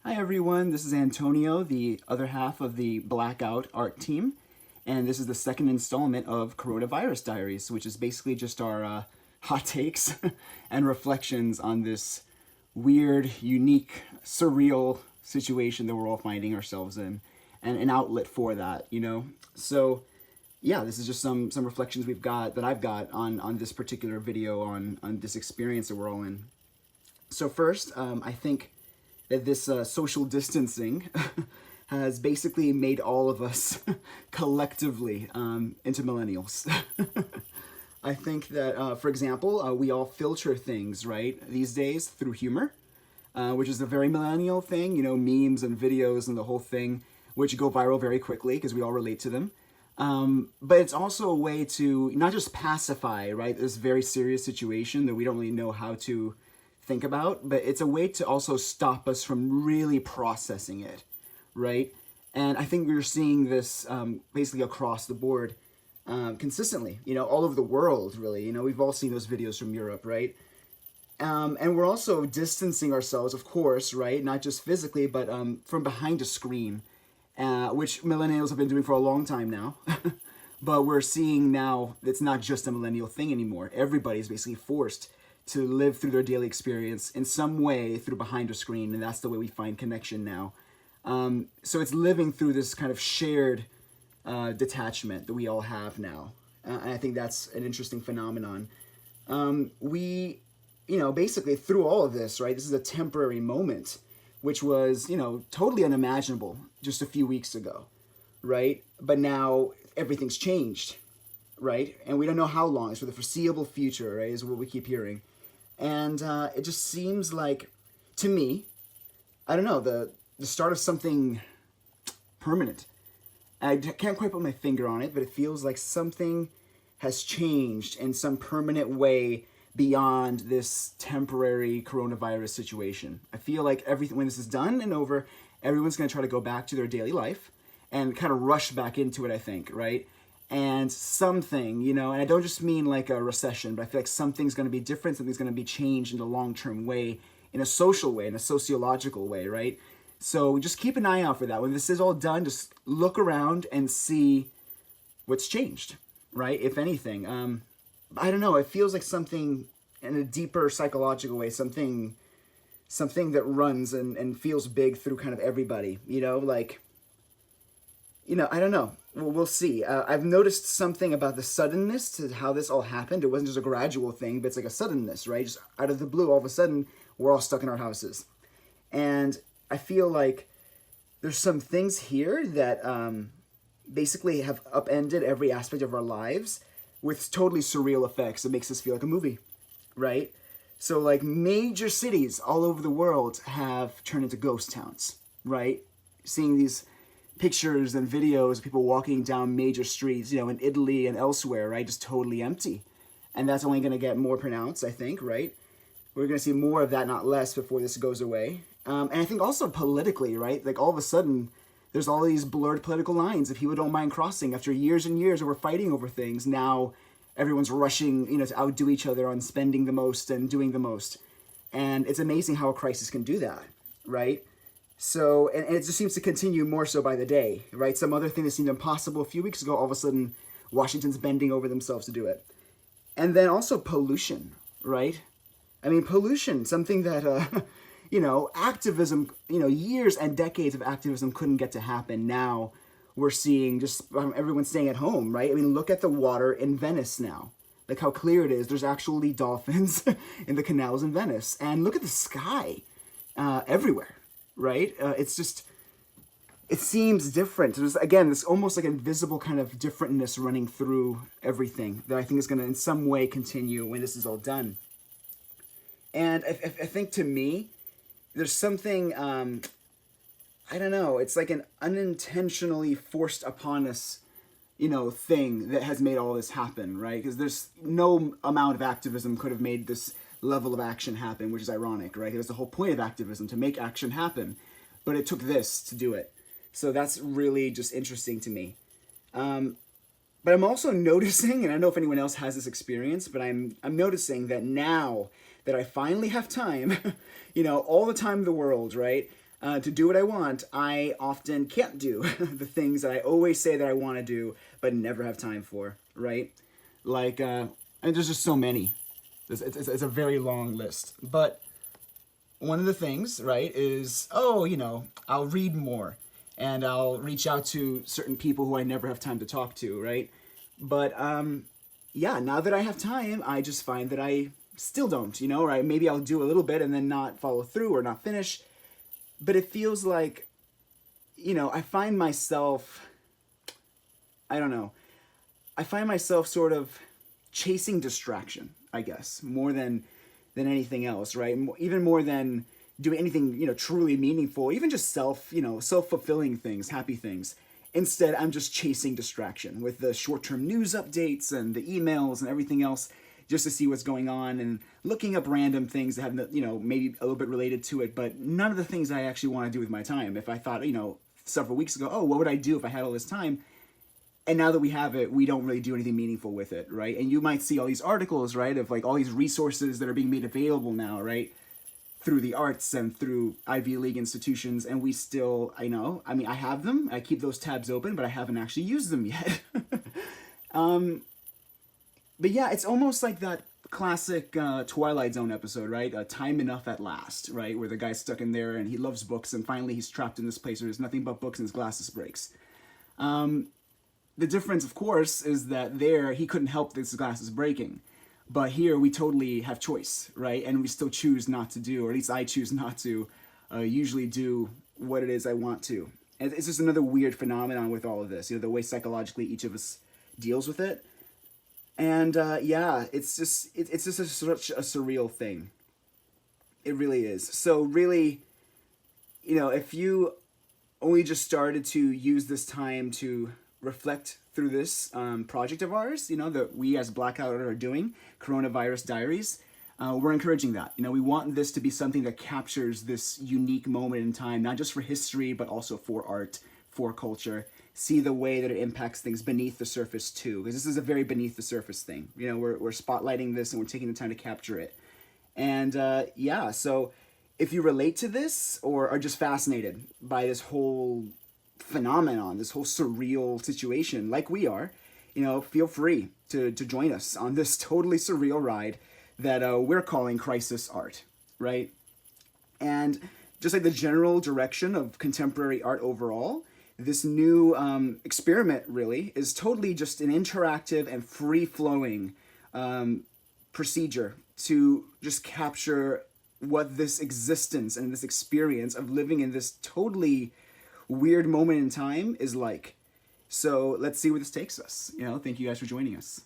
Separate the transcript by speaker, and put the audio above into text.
Speaker 1: Hi everyone, this is Antonio, the other half of the BlackOUT Art team, and this is the second installment of Coronavirus Diaries, which is basically just our hot takes and reflections on this weird, unique, surreal situation that we're all finding ourselves in, and an outlet for that, you know? So, yeah, this is just some reflections I've got on this particular video on this experience that we're all in. So first, I think that this social distancing has basically made all of us collectively into millennials. I think that, for example, we all filter things, right, these days through humor, which is a very millennial thing, you know, memes and videos and the whole thing, which go viral very quickly because we all relate to them. But it's also a way to not just pacify, right, this very serious situation that we don't really know how to think about, but it's a way to also stop us from really processing it, right? And I think we're seeing this basically across the board consistently, you know, all over the world, really. You know, we've all seen those videos from Europe, right? And we're also distancing ourselves, of course, right? Not just physically, but from behind a screen, which millennials have been doing for a long time now. But we're seeing now it's not just a millennial thing anymore. Everybody's basically forced to live through their daily experience in some way through behind a screen, and that's the way we find connection now. So it's living through this kind of shared detachment that we all have now. And I think that's an interesting phenomenon. We, you know, basically through all of this, right, this is a temporary moment, which was, you know, totally unimaginable just a few weeks ago, right? But now everything's changed, right? And we don't know how long. It's for the foreseeable future, right, is what we keep hearing. And it just seems like, to me, I don't know, the start of something permanent. I can't quite put my finger on it, but it feels like something has changed in some permanent way beyond this temporary coronavirus situation. I feel like everything, when this is done and over, everyone's going to try to go back to their daily life and kind of rush back into it, I think, right? And something, you know, and I don't just mean like a recession, but I feel like something's going to be different, something's going to be changed in a long-term way, in a social way, in a sociological way, right? So just keep an eye out for that. When this is all done, just look around and see what's changed, right? If anything. I don't know, it feels like something in a deeper psychological way, something that runs and feels big through kind of everybody, you know, like, you know, I don't know. We'll see. I've noticed something about the suddenness to how this all happened. It wasn't just a gradual thing, but it's like a suddenness, right? Just out of the blue, all of a sudden, we're all stuck in our houses. And I feel like there's some things here that basically have upended every aspect of our lives with totally surreal effects. It makes us feel like a movie, right? So like major cities all over the world have turned into ghost towns, right? Seeing these pictures and videos of people walking down major streets, you know, in Italy and elsewhere, right? Just totally empty. And that's only going to get more pronounced, I think, right? We're going to see more of that, not less, before this goes away. And I think also politically, right? Like all of a sudden, there's all these blurred political lines that people don't mind crossing after years and years of we're fighting over things. Now everyone's rushing, you know, to outdo each other on spending the most and doing the most. And it's amazing how a crisis can do that, right? So, and it just seems to continue more so by the day, right? Some other thing that seemed impossible a few weeks ago, all of a sudden, Washington's bending over themselves to do it. And then also pollution, right? I mean, pollution, something that, you know, activism, you know, years and decades of activism couldn't get to happen. Now we're seeing just everyone staying at home, right? I mean, look at the water in Venice now. Like how clear it is. There's actually dolphins in the canals in Venice. And look at the sky everywhere. Right? It's just, it seems different. There's, again, this almost like invisible kind of differentness running through everything that I think is going to in some way continue when this is all done. And I think to me, there's something, I don't know, it's like an unintentionally forced upon us, you know, thing that has made all this happen, right? Because there's no amount of activism could have made this level of action happen, which is ironic, right? It was the whole point of activism, to make action happen. But it took this to do it. So that's really just interesting to me. But I'm also noticing, and I don't know if anyone else has this experience, but I'm noticing that now that I finally have time, you know, all the time in the world, right? to do what I want, I often can't do the things that I always say that I want to do, but never have time for, right? Like, and there's just so many. It's a very long list. But one of the things, right, is, oh, I'll read more and I'll reach out to certain people who I never have time to talk to, right? But yeah, now that I have time, I just find that I still don't, or maybe I'll do a little bit and then not follow through or not finish. But it feels like, I find myself, I don't know, I find myself sort of chasing distraction, I guess, more than anything else, right? Even more than doing anything, truly meaningful, even just self-fulfilling things, happy things. Instead, I'm just chasing distraction with the short-term news updates and the emails and everything else, just to see what's going on and looking up random things that have, maybe a little bit related to it, but none of the things I actually want to do with my time. If I thought, several weeks ago, oh, what would I do if I had all this time? And now that we have it, we don't really do anything meaningful with it, right? And you might see all these articles, right, of like all these resources that are being made available now, right, through the arts and through Ivy League institutions, and we still, I have them, I keep those tabs open, but I haven't actually used them yet. But yeah, it's almost like that classic Twilight Zone episode, right? Time Enough at Last, right? Where the guy's stuck in there and he loves books, and finally he's trapped in this place where there's nothing but books and his glasses breaks. The difference, of course, is that there he couldn't help his glasses breaking. But here we totally have choice, right? And we still choose not to do, or at least I choose not to, usually do what it is I want to. And it's just another weird phenomenon with all of this, the way psychologically each of us deals with it. And yeah, it's just such a surreal thing. It really is. So really, if you only just started to use this time to reflect through this project of ours, that we as BlackOUT Art are doing, Coronavirus Diaries, we're encouraging that. We want this to be something that captures this unique moment in time, not just for history, but also for art, for culture. See the way that it impacts things beneath the surface too, because this is a very beneath the surface thing. We're spotlighting this and we're taking the time to capture it. And yeah, so if you relate to this or are just fascinated by this whole phenomenon, this whole surreal situation like we are, feel free to join us on this totally surreal ride that we're calling Crisis Art, right? And just like the general direction of contemporary art overall, this new experiment really is totally just an interactive and free-flowing procedure to just capture what this existence and this experience of living in this totally weird moment in time is like. So let's see where this takes us. Thank you guys for joining us.